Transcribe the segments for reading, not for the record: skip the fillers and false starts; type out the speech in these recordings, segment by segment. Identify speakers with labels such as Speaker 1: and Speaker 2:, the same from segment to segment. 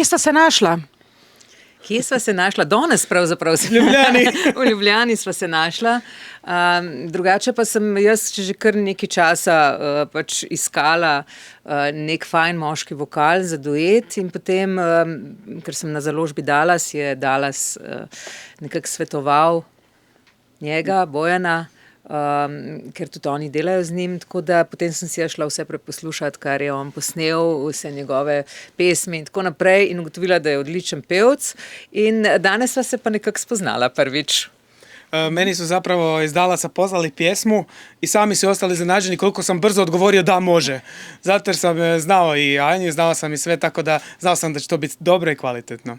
Speaker 1: Kje sta se našla?
Speaker 2: Kje sva se našla? Danes pravzaprav.
Speaker 3: V Ljubljani.
Speaker 2: V Ljubljani sva se našla. Drugače pa sem jaz že kar nekaj časa pač iskala nek fajn moški vokal za duet in potem, ker sem na založbi Dallas, je Dallas nekako svetoval njega, Bojana, ker tudi oni delajo z njim, tako da potem sem si šla vse preposlušati, kar je on posnel, vse njegove pesmi in tako naprej in ugotovila, da je odličen pevec in danes sva se pa nekako spoznala prvič.
Speaker 3: Meni su zapravo iz Dallasa poslali pjesmu i sami su ostali iznenađeni koliko sam brzo odgovorio da može. Zato jer sam znao i Anju, znao sam i sve, tako da znao sam da će to biti dobro i kvalitetno.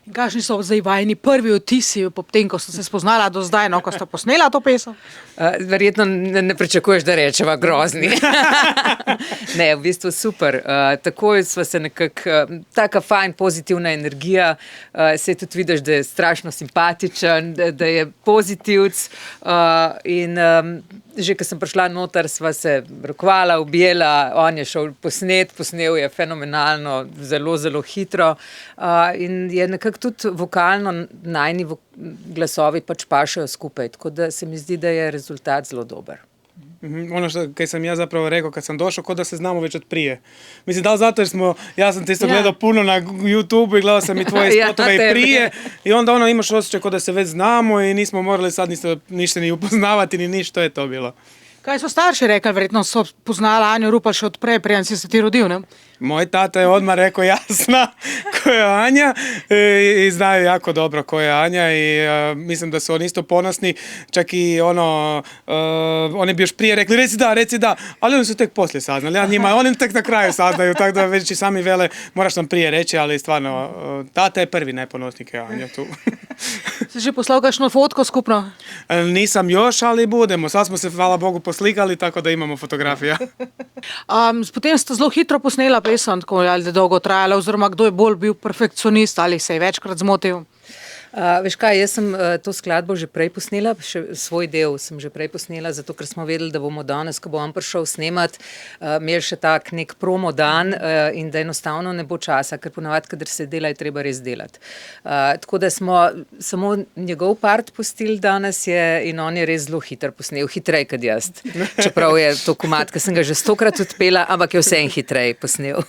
Speaker 1: In kakšni so zdaj vajini prvi vtisi po tem, ko sta se spoznala do zdaj, ko sta posnela to pesem?
Speaker 2: Verjetno ne pričakuješ, da rečeva grozni. Ne, v bistvu super. Takoj sva se nekako, taka fajn, pozitivna energija, se tudi vidiš, da je strašno simpatičen, da je pozitivc in že, ko sem prišla noter, sva se rokovala, objela, on je šel posnel je fenomenalno, zelo, zelo hitro in je nekako tudi vokalno najni glasovi pač pašejo skupaj, tako da se mi zdi, da je rezultat zelo dober.
Speaker 3: Ono što kaj sam ja zapravo rekao kad sam došao, ko da se znamo već od prije. Mislim, da li zato jer ja sam te isto gledao puno na YouTube i gledao sam i tvoje spotove i prije i onda imaš osjećaj ko da se već znamo i nismo morali sad ništa ni upoznavati ni ništa, je to bilo.
Speaker 1: Kaj so starši rekli, verjetno so poznala Anjo Rupel še od prej, preden si se ti rodil, ne?
Speaker 3: Moj tata je odmah rekao ja zna ko je Anja i znaju jako dobro ko je Anja i mislim da su oni isto ponosni, čak i oni bi još prije rekli reci da, ali oni su tek poslije saznali, oni tek na kraju saznaju, tako da već i sami vele moraš nam prije reći, ali stvarno tata je prvi najponosniji je Anja tu.
Speaker 1: Si že poslal kakšno fotko skupno?
Speaker 3: Nisam još, ali budemo. Sad smo se, hvala Bogu, poslikali, tako da imamo fotografija.
Speaker 1: Potem ste zelo hitro posnela pesem, tako ali da dolgo trajala, oziroma kdo je bolj bil perfekcionist ali se je večkrat zmotil?
Speaker 2: Veš kaj, jaz sem to skladbo že prej posnela, svoj del sem že prej posnela, zato ker smo vedeli, da bomo danes, ko bo on prišel snemat, imeli še tak nek promo dan in da enostavno ne bo časa, ker ponavadi, kadar se dela, je treba res delati. Tako da smo samo njegov part pustili danes in on je res zelo hiter posnel, hitrej kot jaz. Čeprav je to komad, ki sem ga že 100-krat odpela, ampak je vseeno hitrej posnel.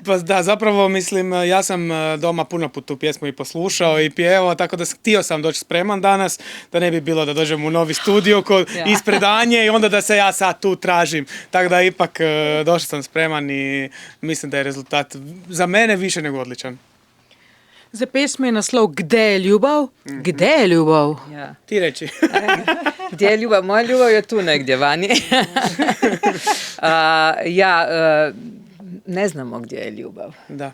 Speaker 3: Pa da, zapravo mislim, ja sam doma puno put tu pjesmu i poslušao i pjevao, tako da htio sam doći spreman danas, da ne bi bilo da dođem u novi studio ispred Anje i onda da se ja sad tu tražim. Tako da ipak došao sam spreman i mislim da je rezultat za mene više nego odličan.
Speaker 1: Za pesmi je naslov Gde je ljubav? Gde je ljubav?
Speaker 2: Ja.
Speaker 3: Ti reči.
Speaker 2: Gdje je ljubav? Moja ljubav je tu negdje vani. Ne znamo gdje je ljubav.
Speaker 3: Da.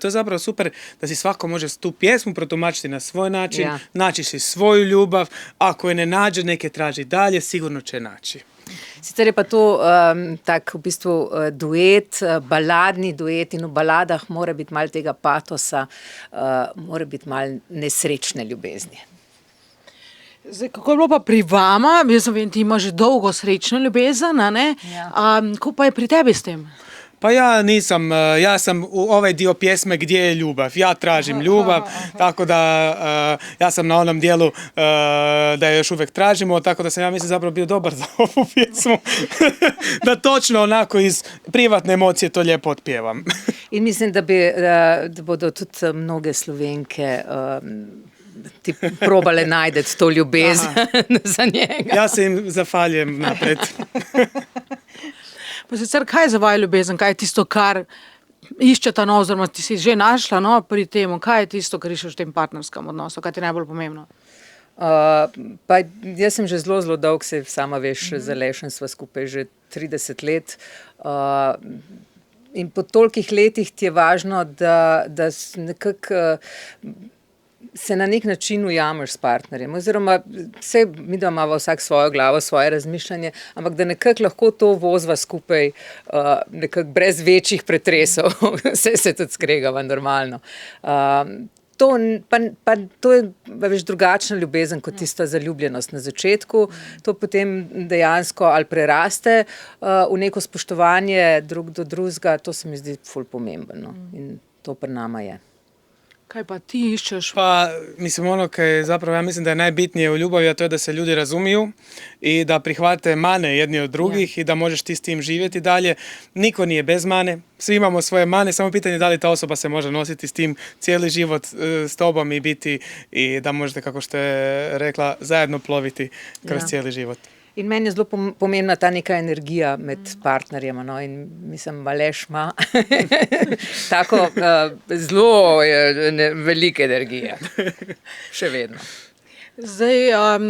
Speaker 3: To je zapravo super da si svako može tu pjesmu protumačiti na svoj način, naći si svoju ljubav, ako je ne nađe, neke traži dalje, sigurno će naći.
Speaker 2: Sicer je pa to tak v bistvu duet, baladni duet in v baladah mora biti malo tega patosa, mora biti malo nesrečne ljubezni.
Speaker 1: Zdaj, kako je bilo pa pri vama? Jaz vem, ti imaš že dolgo srečno ljubezen, a ne? Kako pa je pri tebi s tem?
Speaker 3: Pa ja sam u ovaj dio pjesme Gdje je ljubav. Ja tražim ljubav, tako da ja sam na onom dijelu da je još uvijek tražimo, tako da sam ja mislim zapravo bio dobar za ovu pjesmu. Da točno onako iz privatne emocije to lijepo otpjevam.
Speaker 2: In mislim, da bodo tudi mnoge Slovenke ti probale najdeti to ljubezen za njega.
Speaker 3: Ja se im zahvaljujem napred.
Speaker 1: Pa sicer, kaj je za vaju ljubezen? Kaj je tisto, kar iščeta, oziroma ti si že našla pri tem? Kaj je tisto, kar iščeš v tem partnerskem odnosu? Kaj ti je najbolj pomembno?
Speaker 2: Pa jaz sem že zelo, zelo dolgo, se sama veš, z Alešem sva skupaj že 30 let. In po tolikih letih ti je važno, da nekako se na nek način ujameš s partnerjem, oziroma vse mi da imamo vsak svojo glavo, svoje razmišljanje, ampak da nekako lahko to vozva skupaj nekako brez večjih pretresov, vse se tudi skregava normalno. To je več drugačna ljubezen kot tista zaljubljenost na začetku. To potem dejansko ali preraste v neko spoštovanje drug do drugega, to se mi zdi ful pomembno. In to pri nama je.
Speaker 1: Kaj pa ti iščeš?
Speaker 3: Pa, mislim, ono kaj zapravo ja mislim da je najbitnije u ljubavi, a to je da se ljudi razumiju i da prihvate mane jedni od drugih i da možeš ti s tim živjeti dalje. Niko nije bez mane, svi imamo svoje mane, samo pitanje da li ta osoba se može nositi s tim cijeli život s tobom i biti i da možete, kako što je rekla, zajedno ploviti kroz cijeli život.
Speaker 2: In meni je zelo pomembna ta neka energija med partnerjema, no, in mislim, Aleš ima tako zelo velike energije. Še vedno.
Speaker 1: Zdaj,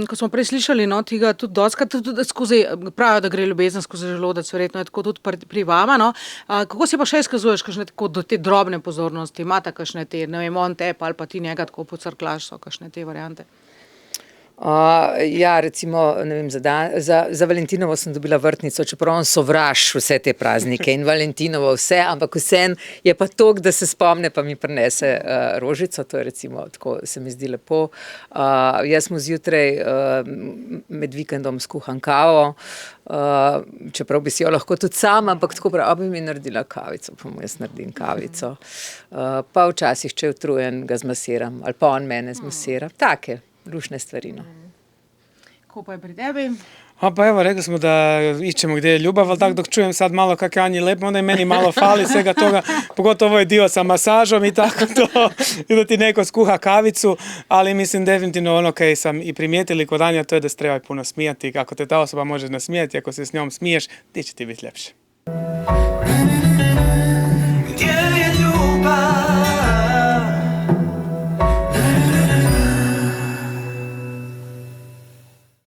Speaker 1: ko smo prej slišali, no, tega tudi dostikrat tudi skozi, pravijo, da gre ljubezen skozi želodec, verjetno je tako tudi pri vama, no. Kako si pa še izkazuješ kakšne tako do te drobne pozornosti? Imate kakšne te, ne vem, on tebe ali pa ti njega tako pocrklaš, so kakšne te variante?
Speaker 2: Ja, recimo, ne vem, za Valentinovo sem dobila vrtnico, čeprav on sovraž vse te praznike in Valentinovo vse, ampak vseeno je pa toliko, da se spomne, pa mi prinese rožico, to je recimo, tako se mi zdi lepo. Jaz mu zjutraj med vikendom skuham kavo, čeprav bi si jo lahko tudi sama, ampak tako prav, bi mi naredila kavico, pa mu jaz naredim kavico. Pa včasih, če je utrujen, ga zmasiram, ali pa on mene zmasira. Take lušne stvari, no.
Speaker 1: Ko pa je pri tebi?
Speaker 3: Pa evo, rekli smo da ićemo gdje je ljubav, ali tako dok čujem sad malo kak je Anji lepo, onda i meni malo fali svega toga, pogotovo ovaj dio sa masažom i tako to, i da ti neko skuha kavicu, ali mislim definitivno ono kaj sam i primijetili kod Anja, to je da se treba puno smijati, ako te ta osoba može nasmijati, ako se s njom smiješ, ti će ti biti ljepše.